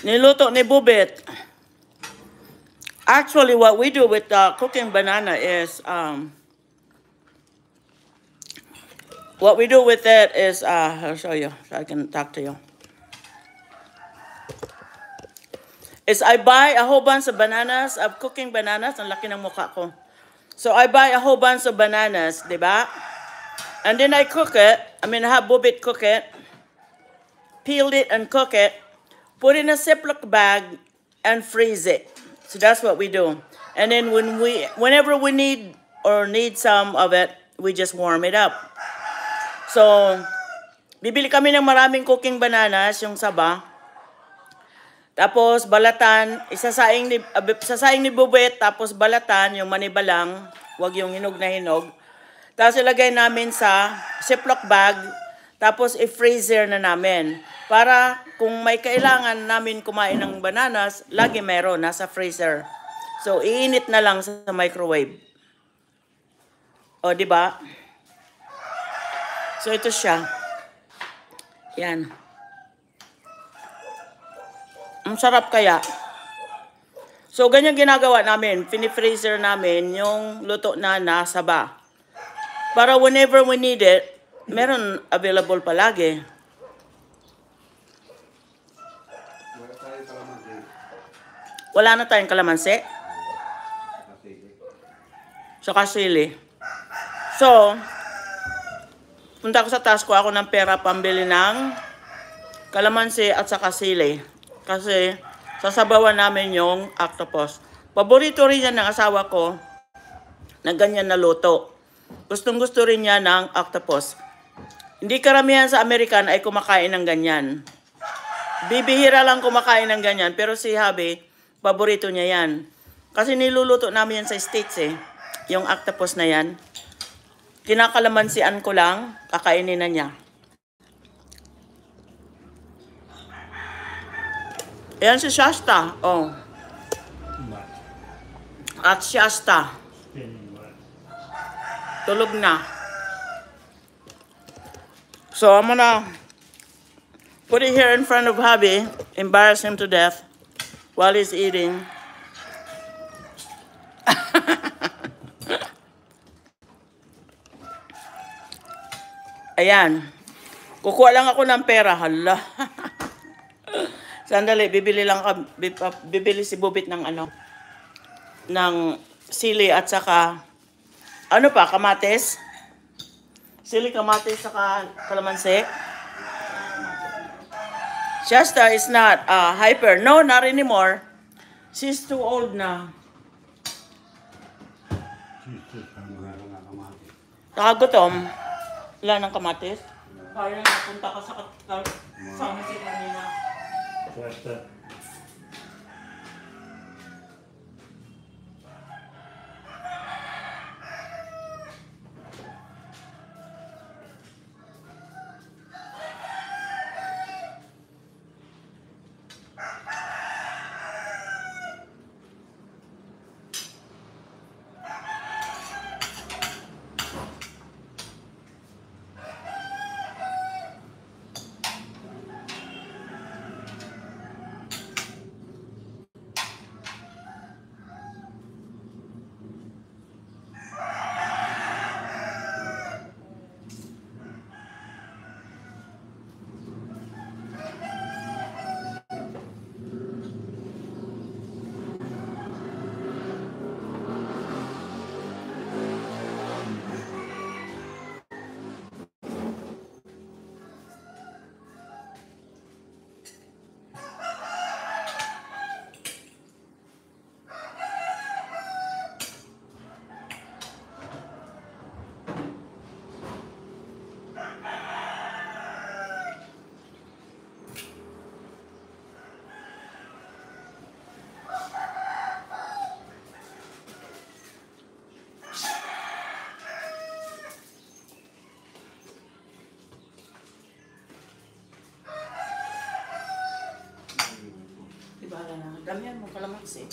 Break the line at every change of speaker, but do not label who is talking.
Niluto ni Bubit. Actually, what we do with cooking banana is, what we do with it is, I'll show you so I can talk to you. Is I buy a whole bunch of bananas, of cooking bananas. Ang laki ng mukha ko. So I buy a whole bunch of bananas, diba? And then I cook it. I mean, have Bubit cook it. Peel it and cook it. Put in a Ziploc bag and freeze it. So that's what we do. And then whenever we need some of it, we just warm it up. So, bibili kami ng maraming cooking bananas, yung saba. Tapos balatan, sasaing ni Bubit, tapos balatan, yung manibalang, wag yung hinog na hinog. Tapos ilagay namin sa Ziploc bag, tapos i-freezer na namin. Para kung may kailangan namin kumain ng bananas, lagi meron, nasa freezer. So, iinit na lang sa microwave. O, di ba? So, ito siya. Yan. Ang sarap kaya. So, ganyan ginagawa namin. Pini-freezer namin yung luto na nasaba. Para whenever we need it, meron available palagi. Wala na tayong kalamansi. Saka sili. So, punta ko sa task ko ako ng pera pambili ng kalamansi at saka sili. Kasi sasabawan namin yung octopus. Paborito rin yan ng asawa ko na ganyan na luto. Gustong gusto rin niya ng octopus. Hindi karamihan sa American ay kumakain ng ganyan. Bibihira lang kumakain ng ganyan. Pero si Habi, paborito niya yan. Kasi niluluto namin yan sa States eh. Yung octopus na yan. Kinakalamansian ko lang, kakainin na niya. Ayan si Shasta. Oh. At Shasta. Tulog na. So I'm gonna put it here in front of Hubby, embarrass him to death while he's eating. Ayan. Kukuha lang ako ng pera. Hala. Sandali, bibili si Bubit ng ng sili at saka kamatis. Sili, kamatis, saka kalamansi. Shasta is not hyper. No, not anymore. She's too old na. Nakagutom. Wala ng kamatis. Kaya napunta ka sa pharmacy kanina.
Shasta.
Damihan mo kalamansi.